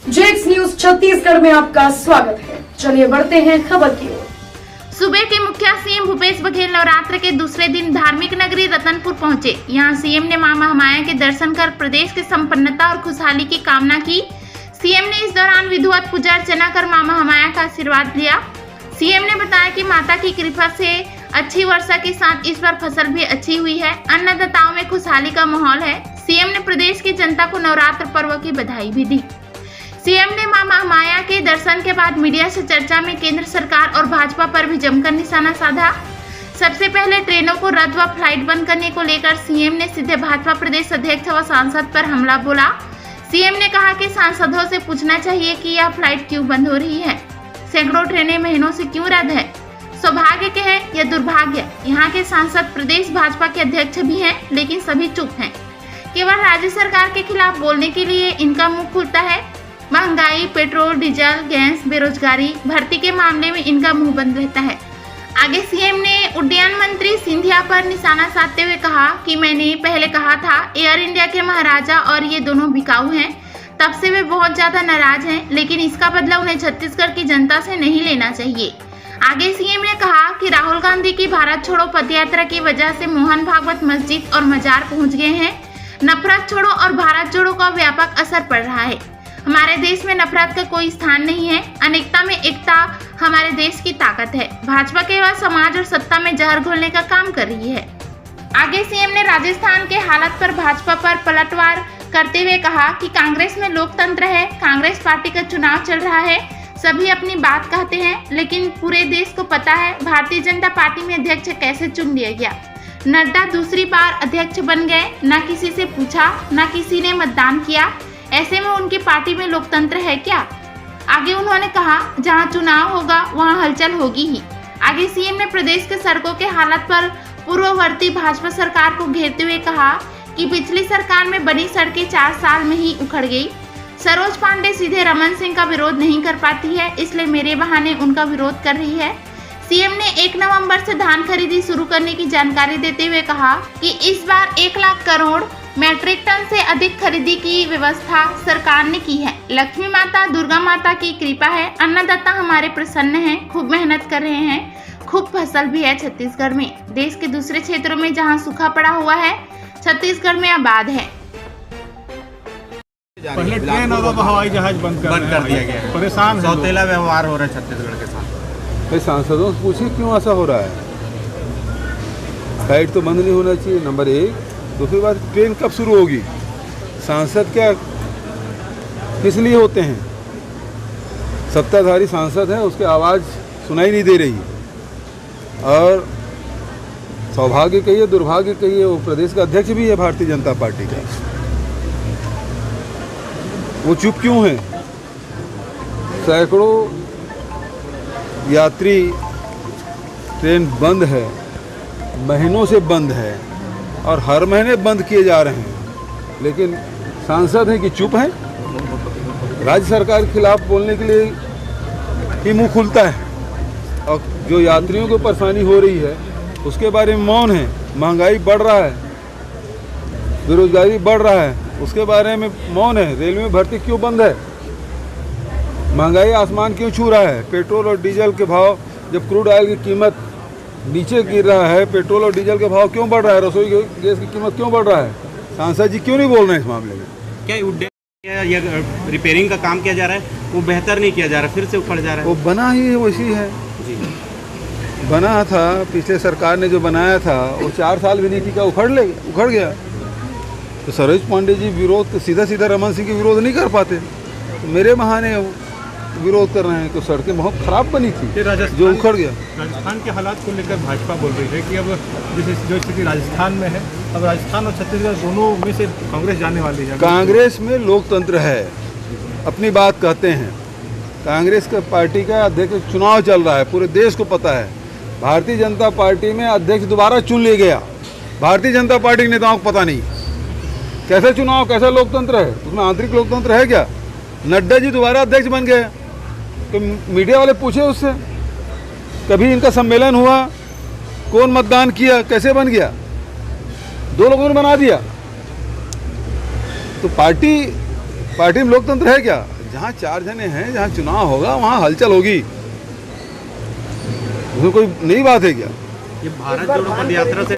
JX news Chhattisgarh में आपका स्वागत है। चलिए बढ़ते हैं खबर की ओर। सूबे के मुखिया सीएम भूपेश बघेल नवरात्र के दूसरे दिन धार्मिक नगरी रतनपुर पहुंचे। यहां सीएम ने मां महामाया के दर्शन कर प्रदेश की संपन्नता और खुशहाली की कामना की। सीएम ने इस दौरान विधिवत पूजा अर्चना कर मां महामाया का आशीर्वाद लिया। सीएम ने बताया कि माता की कृपा से अच्छी वर्षा के साथ इस बार फसल भी अच्छी हुई है। अन्नदाताओं में खुशहाली का माहौल है। सीएम ने प्रदेश की जनता को नवरात्र पर्व की बधाई भी दी। सीएम ने मां महामाया के दर्शन के बाद मीडिया से चर्चा में केंद्र सरकार और भाजपा पर भी जमकर निशाना साधा। सबसे पहले ट्रेनों को रद्द व फ्लाइट बंद करने को लेकर सीएम ने सीधे भाजपा प्रदेश अध्यक्ष व सांसद पर हमला बोला। सीएम ने कहा कि सांसदों से पूछना चाहिए कि यह फ्लाइट क्यों बंद हो रही है, सैकड़ों ट्रेनें महीनों से क्यों रद्द है। सौभाग्य के है या दुर्भाग्य, यहाँ के सांसद प्रदेश भाजपा के अध्यक्ष भी हैं, लेकिन सभी चुप हैं। केवल राज्य सरकार के खिलाफ बोलने के लिए इनका मुंह खुलता है। महंगाई, पेट्रोल, डीजल, गैस, बेरोजगारी, भर्ती के मामले में इनका मुंह बंद रहता है। आगे सीएम ने उड्डयन मंत्री सिंधिया पर निशाना साधते हुए कहा कि मैंने पहले कहा था एयर इंडिया के महाराजा और ये दोनों बिकाऊ हैं, तब से वे बहुत ज्यादा नाराज हैं, लेकिन इसका बदला उन्हें छत्तीसगढ़ की जनता से नहीं लेना चाहिए। आगे सीएम ने कहा कि राहुल गांधी की भारत छोड़ो पदयात्रा की वजह से मोहन भागवत मस्जिद और मजार पहुंच गए हैं। नफरत छोड़ो और भारत जोड़ो का व्यापक असर पड़ रहा है। हमारे देश में नफरत का कोई स्थान नहीं है। अनेकता में एकता हमारे देश की ताकत है। भाजपा केवल समाज और सत्ता में जहर घोलने का काम कर रही है। आगे सीएम ने राजस्थान के हालत पर भाजपा पर पलटवार करते हुए कहा कि कांग्रेस में लोकतंत्र है, कांग्रेस पार्टी का चुनाव चल रहा है, सभी अपनी बात कहते हैं, लेकिन पूरे देश को पता है भारतीय जनता पार्टी में अध्यक्ष कैसे चुन लिया गया। नड्डा दूसरी बार अध्यक्ष बन गए, न किसी से पूछा, न किसी ने मतदान किया। ऐसे में उनकी पार्टी में लोकतंत्र है क्या? आगे उन्होंने कहा जहां चुनाव होगा वहां हलचल होगी ही। आगे सीएम ने प्रदेश के सड़कों के हालत पर पूर्ववर्ती भाजपा सरकार को घेरते हुए कहा कि पिछली सरकार में बनी सड़कें 4 साल में ही उखड़ गई। सरोज पांडे सीधे रमन सिंह का विरोध नहीं कर पाती है, इसलिए मेरे बहाने उनका विरोध कर रही है। सीएम ने 1 नवंबर से धान खरीदी शुरू करने की जानकारी देते हुए कहा कि इस बार 1 लाख करोड़ मैट्रिक टन से अधिक खरीदी की व्यवस्था सरकार ने की है। लक्ष्मी माता, दुर्गा माता की कृपा है। अन्नदाता हमारे प्रसन्न हैं, खूब मेहनत कर रहे हैं, खूब फसल भी है छत्तीसगढ़ में। देश के दूसरे क्षेत्रों में जहां सूखा पड़ा हुआ है, छत्तीसगढ़ में आबाद है। पहले ट्रेन और हवाई जहाज बंद कर दिया गया है। परेशान सौतेला व्यवहार हो रहा है छत्तीसगढ़ के साथ। सांसदों से पूछिए क्यों ऐसा हो रहा है। फ्लाइट तो बंद नहीं होना चाहिए, नंबर 1। दूसरी बात, ट्रेन कब शुरू होगी? सांसद क्या किस लिए होते हैं? सत्ताधारी सांसद है, उसकी आवाज़ सुनाई नहीं दे रही। और सौभाग्य कहिए, दुर्भाग्य कहिए, वो प्रदेश का अध्यक्ष भी है भारतीय जनता पार्टी का। वो चुप क्यों है? सैकड़ों यात्री ट्रेन बंद है, महीनों से बंद है और हर महीने बंद किए जा रहे हैं, लेकिन सांसद हैं कि चुप हैं। राज्य सरकार के खिलाफ बोलने के लिए ही मुंह खुलता है, और जो यात्रियों को परेशानी हो रही है उसके बारे में मौन है। महंगाई बढ़ रहा है, बेरोजगारी बढ़ रहा है, उसके बारे में मौन है। रेलवे में भर्ती क्यों बंद है? महंगाई आसमान क्यों छू रहा है? पेट्रोल और डीजल के भाव, जब क्रूड ऑयल की कीमत नीचे गिर रहा है, पेट्रोल और डीजल के भाव क्यों बढ़ रहा है? रसोई गैस की कीमत क्यों बढ़ रहा है? सांसद जी क्यों नहीं बोल रहे हैं इस मामले में? क्या उड्डयन रिपेयरिंग का काम किया जा रहा है, वो बेहतर नहीं किया जा रहा, फिर से उखड़ जा रहा है? वो बना ही वैसी है जी। बना था, पिछले सरकार ने जो बनाया था वो 4 साल भी नहीं टिका, उखड़ गया। तो सरोज पांडे जी विरोध सीधा सीधा रमन सिंह के विरोध नहीं कर पाते, तो मेरे बहाने विरोध कर रहे हैं। तो सड़कें बहुत खराब बनी थी, जो उखड़ गया। राजस्थान के हालात को लेकर भाजपा बोल रही है कि अब जो स्थिति राजस्थान में है, अब राजस्थान और छत्तीसगढ़ दोनों में से कांग्रेस जाने वाली है। कांग्रेस में लोकतंत्र है, अपनी बात कहते हैं। कांग्रेस का पार्टी का अध्यक्ष चुनाव चल रहा है, पूरे देश को पता है। भारतीय जनता पार्टी में अध्यक्ष दोबारा चुन लिया गया, भारतीय जनता पार्टी के नेताओं को पता नहीं कैसे चुनाव, कैसा लोकतंत्र है, उसमें आंतरिक लोकतंत्र है क्या? नड्डा जी दोबारा अध्यक्ष बन गए, तो मीडिया वाले पूछे उससे, कभी इनका सम्मेलन हुआ, कौन मतदान किया, कैसे बन गया? 2 लोगों ने बना दिया। तो पार्टी में लोकतंत्र है क्या? जहाँ 4 जने हैं, जहाँ चुनाव होगा वहाँ हलचल होगी, उसमें कोई नई बात है क्या? ये भारत जोड़ो पदयात्रा से